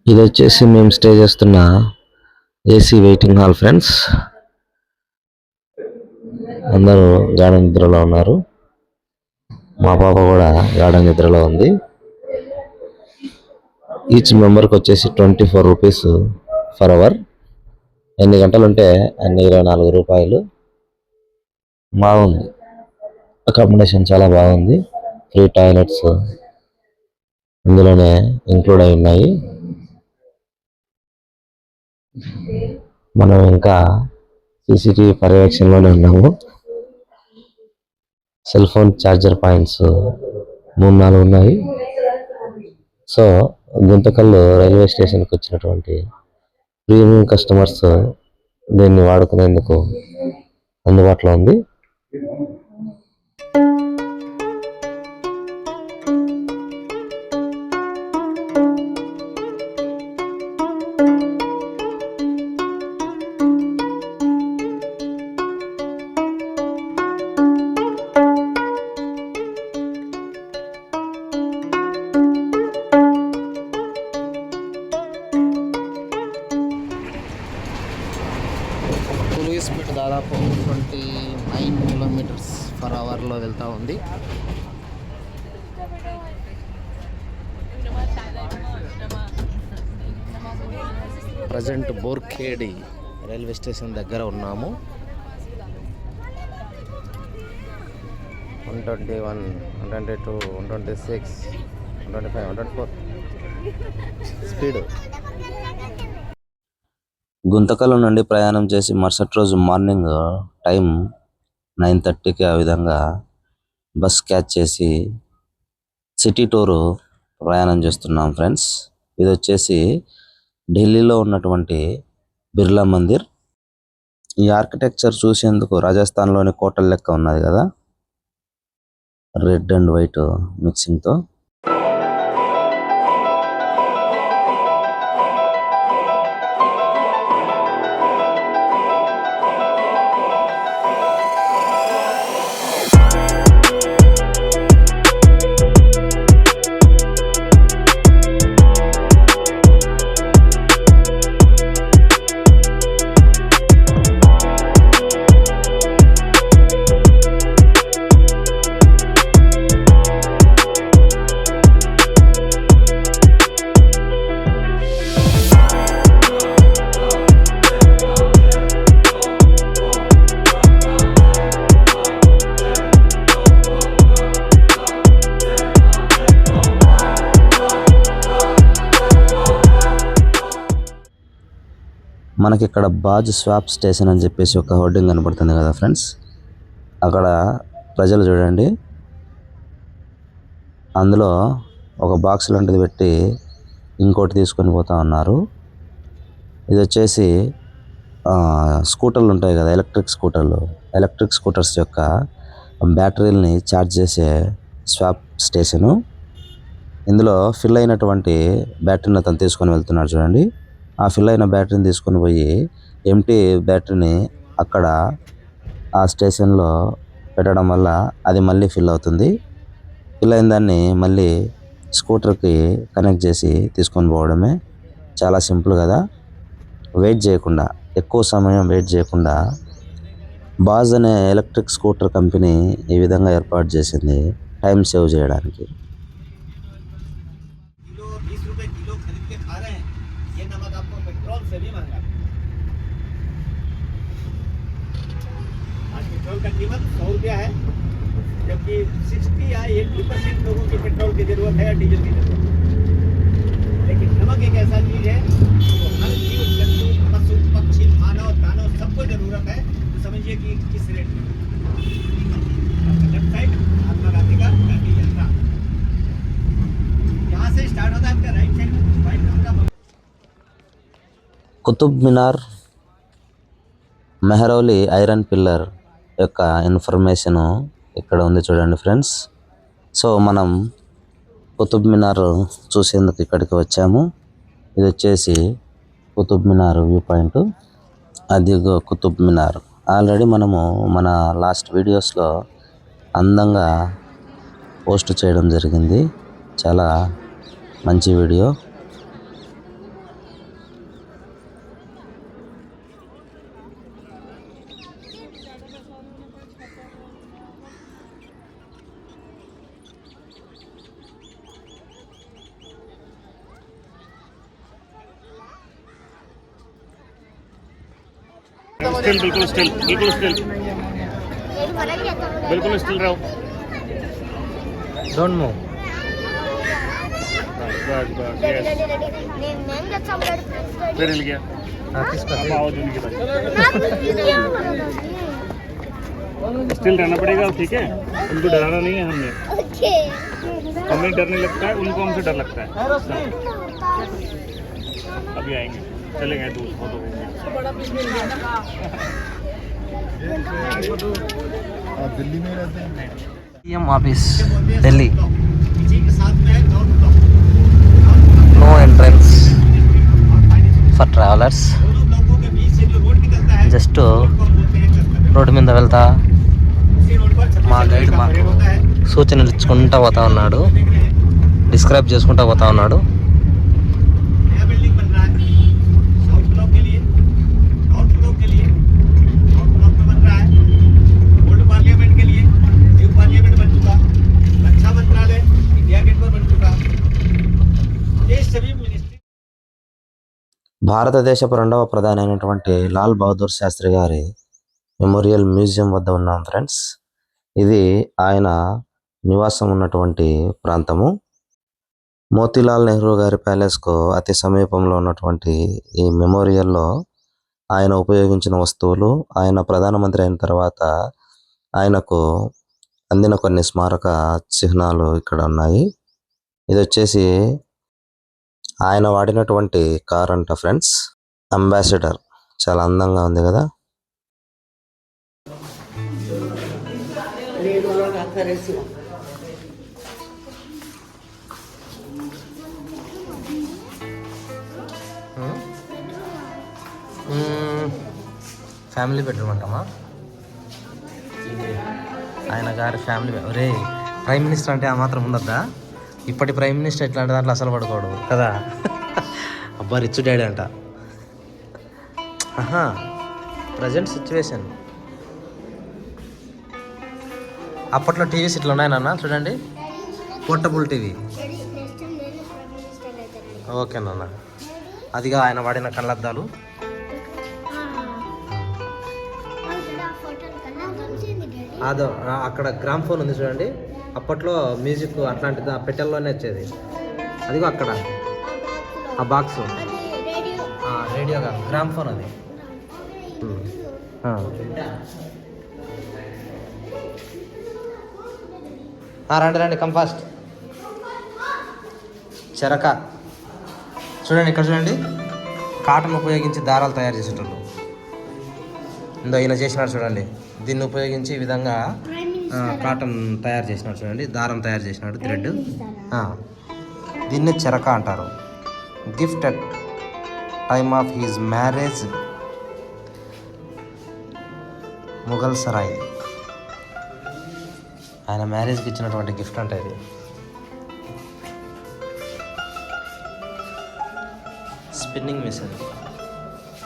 ఇది వచ్చేసి మేము స్టే చేస్తున్న ఏసీ వెయిటింగ్ హాల్ ఫ్రెండ్స్. అందరూ గాఢ నిద్రలో ఉన్నారు. మా పాప కూడా గాఢ నిద్రలో ఉంది. ఈచ్ మెంబర్కి వచ్చేసి 24 రూపీస్ ఫర్ అవర్. ఎన్ని గంటలు ఉంటే అన్ని 24 రూపాయలు. బాగుంది, అకామిడేషన్ చాలా బాగుంది. ఫ్రీ టాయిలెట్స్ ఇందులోనే ఇంక్లూడ్ అయి ఉన్నాయి. మనం ఇంకా సీసీటీవీ పర్యవేక్షణలోనే ఉన్నాము. సెల్ ఫోన్ ఛార్జర్ పాయింట్స్ 3-4 ఉన్నాయి. సో గుంతకల్లు రైల్వే స్టేషన్కి వచ్చినటువంటి ప్రీమియం కస్టమర్స్ దీన్ని వాడుకునేందుకు అందుబాటులో ఉంది. స్పీడ్ దాదాపు 29 కిలోమీటర్స్ పర్ అవర్లో వెళ్తూ ఉంది. ప్రజెంట్ బోర్ఖేడి రైల్వే స్టేషన్ దగ్గర ఉన్నాము. 121, 122, 126, 125, 124 స్పీడ్. గుంతకల్లు నుండి ప్రయాణం చేసి మరుసటి రోజు మార్నింగ్ టైం 9:30కి ఆ విధంగా బస్ క్యాచ్ చేసి సిటీ టూరు ప్రయాణం చేస్తున్నాం ఫ్రెండ్స్. ఇది వచ్చేసి ఢిల్లీలో ఉన్నటువంటి బిర్లా మందిర్. ఈ ఆర్కిటెక్చర్ చూసేందుకు రాజస్థాన్లోని కోటల లెక్క ఉన్నది కదా, రెడ్ అండ్ వైట్ మిక్సింగ్తో. మనకి ఇక్కడ బాజ్ స్వాప్ స్టేషన్ అని చెప్పేసి ఒక హోర్డింగ్ కనబడుతుంది కదా ఫ్రెండ్స్. అక్కడ ప్రజలు చూడండి, అందులో ఒక బాక్స్ లాంటిది పెట్టి ఇంకోటి తీసుకొని పోతా ఉన్నారు. ఇది వచ్చేసి స్కూటర్లు ఉంటాయి కదా, ఎలక్ట్రిక్ స్కూటర్స్ యొక్క బ్యాటరీలని ఛార్జ్ చేసే స్వాప్ స్టేషను. ఇందులో ఫిల్ అయినటువంటి బ్యాటరీని అతను తీసుకొని వెళ్తున్నాడు చూడండి. ఆ ఫిల్ అయిన బ్యాటరీని తీసుకొని పోయి ఎంటీ బ్యాటరీని అక్కడ ఆ స్టేషన్లో పెట్టడం వల్ల అది మళ్ళీ ఫిల్ అవుతుంది. ఫిల్ అయిన దాన్ని మళ్ళీ స్కూటర్కి కనెక్ట్ చేసి తీసుకొని పోవడమే. చాలా సింపుల్ కదా. వెయిట్ చేయకుండా, ఎక్కువ సమయం వెయిట్ చేయకుండా బాజ్ అనే ఎలక్ట్రిక్ స్కూటర్ కంపెనీ ఈ విధంగా ఏర్పాటు చేసింది టైం సేవ్ చేయడానికి. पेट्रोल का कीमत 100 रुपया है, जबकि 60 या 80% लोगों की पेट्रोल की जरूरत है या डीजल की जरूरत है। लेकिन नमक एक ऐसा चीज है जो हर जीव जंतु, पशु पक्षी, मानव दानव सबको जरूरत है। तो समझिए कि किस रेट में। लेफ्ट साइड महात्मा गांधी का गांधी यात्रा यहाँ से स्टार्ट होता है, आपका राइट साइड में व्हाइट कलर का కుతుబ్ మినార్, మెహరౌలి ఐరన్ పిల్లర్ యొక్క ఇన్ఫర్మేషను ఇక్కడ ఉంది చూడండి ఫ్రెండ్స్. సో మనం కుతుబ్ మినార్ చూసేందుకు ఇక్కడికి వచ్చాము. ఇది వచ్చేసి కుతుబ్ మినార్ వ్యూ పాయింట్. అదిగో కుతుబ్ మినార్. ఆల్రెడీ మనము మన లాస్ట్ వీడియోస్లో అందంగా పోస్ట్ చేయడం జరిగింది. చాలా మంచి వీడియో. स्टिल बिल्कुल स्टिल बिल्कुल स्टिल रहो डोंट मूव बस यस फिर हिल गया अब आओ दूनी के बाद स्टिल रहना पड़ेगा ठीक है उनको डराना नहीं है हमने हमें डर नहीं लगता है उनको हमसे डर लगता है अभी आएंगे चले गए दूर फोटो दिल्ली में रहते हैं। सीएम ऑफिस दिल्ली इसी के साथ में नो एंट्रेंस ఫర్ ట్రావెలర్స్ दोनों ब्लॉकों के बीच से जो रोड निकलता है జస్ట్ उसको हम बोलते हैं कस्टम రోడ్డు మీద వెళ్తా उसी रोड पर మా గైడ్ మాకు సూచనలు ఇచ్చుకుంటా పోతా ఉన్నాడు, డిస్క్రైబ్ చేసుకుంటా పోతా ఉన్నాడు. नया बिल्डिंग बन रहा है साउथ ब्लॉक के लिए नॉर्थ ब्लॉक के लिए नॉर्थ ब्लॉक में बन रहा है ओल्ड पार्लियामेंट के लिए न्यू पार्लियामेंट बन चुका रक्षा मंत्रालय इंडिया गेट पर बन चुका ये सभी मिनिस्ट्री భారతదేశపు రెండవ ప్రధాని అయినటువంటి లాల్ బహదూర్ శాస్త్రి గారి మెమోరియల్ మ్యూజియం వద్ద ఉన్నాం ఫ్రెండ్స్. ఇది ఆయన నివాసం ఉన్నటువంటి ప్రాంతము. మోతీలాల్ నెహ్రూ గారి ప్యాలెస్కు అతి సమీపంలో ఉన్నటువంటి ఈ మెమోరియల్లో ఆయన ఉపయోగించిన వస్తువులు, ఆయన ప్రధానమంత్రి అయిన తర్వాత ఆయనకు అందిన కొన్ని స్మారక చిహ్నాలు ఇక్కడ ఉన్నాయి. ఇది వచ్చేసి ఆయన వాడినటువంటి కార్ అంట ఫ్రెండ్స్, అంబాసిడర్. చాలా అందంగా ఉంది కదా. ఫ్యామిలీ బెడ్రూమ్ అంటామా ఆయన గారి ఫ్యామిలీ. ఒరే ప్రైమ్ మినిస్టర్ అంటే ఆ మాత్రం ఉండద్దా? ఇప్పటి ప్రైమ్ మినిస్టర్ ఇట్లాంటి దాంట్లో అసలు పడుకోడు కదా. అబ్బా రిచ్ డాడీ అంట. Present situation. అప్పట్లో టీవీస్ ఇట్లా ఉన్నాయి నాన్న, చూడండి పోర్టబుల్ టీవీ. ఓకే నాన్న, అదిగా ఆయన వాడిన కళ్ళద్దాలు. అదో అక్కడ గ్రామ్ ఫోన్ ఉంది చూడండి, అప్పట్లో మ్యూజిక్ అట్లాంటిది ఆ పెట్టెల్లోనే వచ్చేది. అదిగో అక్కడ ఆ బాక్స్ రేడియో కాదు, గ్రామ్ ఫోన్ అది. రండి రండి, కమ్ ఫాస్ట్. చెరక చూడండి, ఇక్కడ చూడండి, కాటన్ ఉపయోగించి దారాలు తయారు చేసేటోళ్ళు. ఇందో ఈయన చేసినాడు చూడండి, దీన్ని ఉపయోగించి ఈ విధంగా కాటన్ తయారు చేసినాడు చూడండి, దారం తయారు చేసినాడు, థ్రెడ్. దీన్ని చెరక అంటారు. Gift at time of his marriage, Mughal Sarai. ఆయన మ్యారేజ్కి ఇచ్చినటువంటి గిఫ్ట్ అంటే ఇది. స్పిన్నింగ్ మిషన్,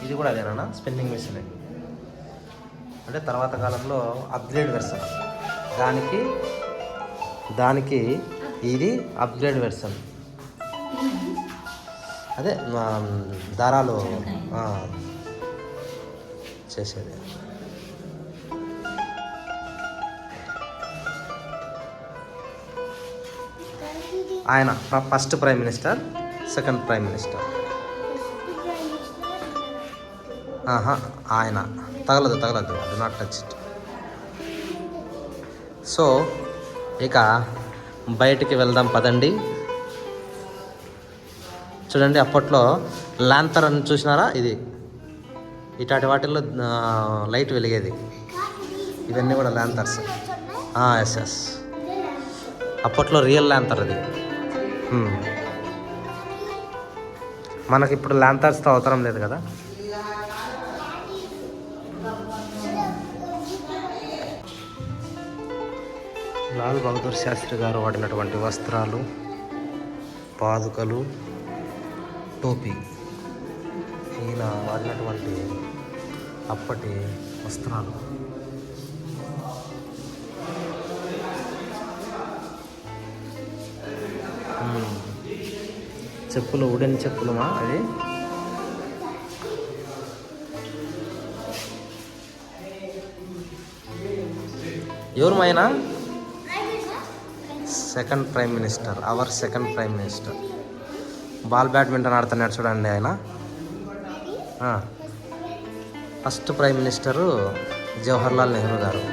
ఇది కూడా అదేనా? స్పిన్నింగ్ మిషన్ అంటే తర్వాత కాలంలో అప్గ్రేడ్ వెర్షన్. దానికి ఇది అప్గ్రేడ్ వెర్షన్. అదే దారాలు చేసేది. ఆయన first prime minister, second prime minister. ఆయన తగలదు, do not touch it. So ఇక బయటికి వెళ్దాం పదండి. చూడండి, అప్పట్లో ల్యాంతర్ అని చూసినారా? ఇది ఇట్లాంటి వాటిల్లో లైట్ వెలిగేది. ఇవన్నీ కూడా ల్యాంతర్స్. ఎస్ అప్పట్లో రియల్ ల్యాంతర్ అది. మనకి ఇప్పుడు ల్యాంతర్స్తో అవసరం లేదు కదా. లాల్ బహదూర్ శాస్త్రి గారు వాడినటువంటి వస్త్రాలు, పాదుకలు, టోపీ. ఈయన వాడినటువంటి అప్పటి వస్త్రాలు. చెప్పులు, వుడెన్ చెప్పులుమా అవి. ఎవరు మైనా second prime minister, our second prime minister. Badminton ఆడుతున్నాడు చూడండి ఆయన. First prime minister Jawaharlal Nehru గారు.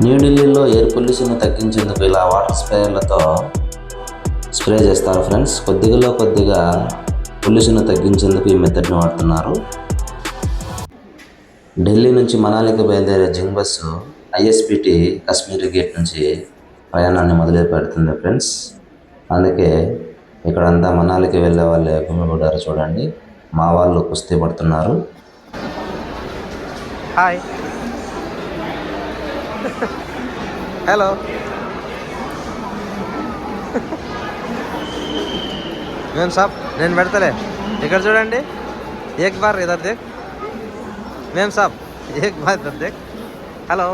న్యూఢిల్లీలో ఎయిర్ పొల్యూషన్ తగ్గించేందుకు ఇలా వాటర్ స్ప్రేయర్లతో స్ప్రే చేస్తారు ఫ్రెండ్స్. కొద్దిగా పొల్యూషన్ తగ్గించేందుకు ఈ మెథడ్ని వాడుతున్నారు. ఢిల్లీ నుంచి మనాలికి బయలుదేరే జింగ్ బస్సు ISBT కాశ్మీరీ గేట్ నుంచి ప్రయాణాన్ని మొదలు పెడుతుంది ఫ్రెండ్స్. అందుకే ఇక్కడంతా మనాలికి వెళ్ళే వాళ్ళే గుమిగూడారు చూడండి. మా వాళ్ళు కుస్తీ పడుతున్నారు. Hi, hello. మేం సాబ్ నేను పెడతలే. ఇక్కడ చూడండి, ఏక్ బార్ ఇదర్ దేక్. మేం సాబ్ ఏక్ బార్ ఇదర్ దేక్. హలో.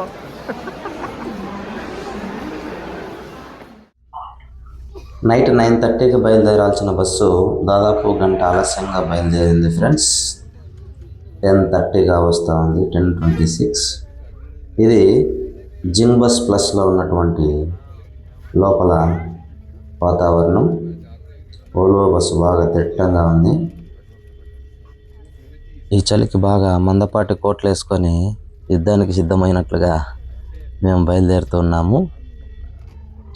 నైట్ 9:30కి బయలుదేరాల్సిన బస్సు దాదాపు గంట ఆలస్యంగా బయలుదేరింది ఫ్రెండ్స్. 10:30గా వస్తూ ఉంది, 10:26. ఇది జింగ్ బస్ ప్లస్లో ఉన్నటువంటి లోపల వాతావరణం. ఓల్వో బస్సు బాగా దట్టంగా ఉంది. ఈ చలికి బాగా మందపాటి కోట్లు వేసుకొని యుద్ధానికి సిద్ధమైనట్లుగా మేము బయలుదేరుతున్నాము.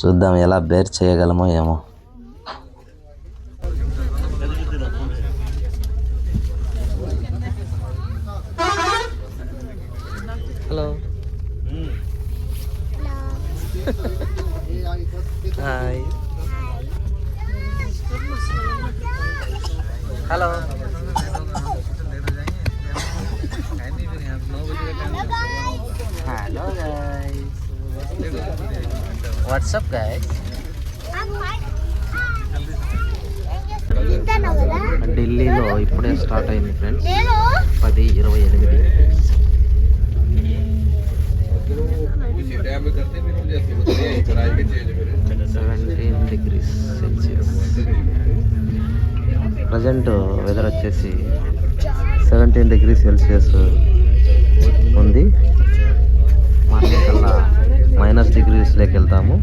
చూద్దాం ఎలా బేర్ చేయగలమో ఏమో. Hello. Hi. Hello. Hello guys. What's up guys. ఢిల్లీలో ఇప్పుడే స్టార్ట్ అయింది friends. 10:28. 17 degrees Celsius. Present weather వచ్చేసి 17 degrees Celsius ఉంది. మార్నింగ్ కల్లా -degreesలోకి వెళ్తాము.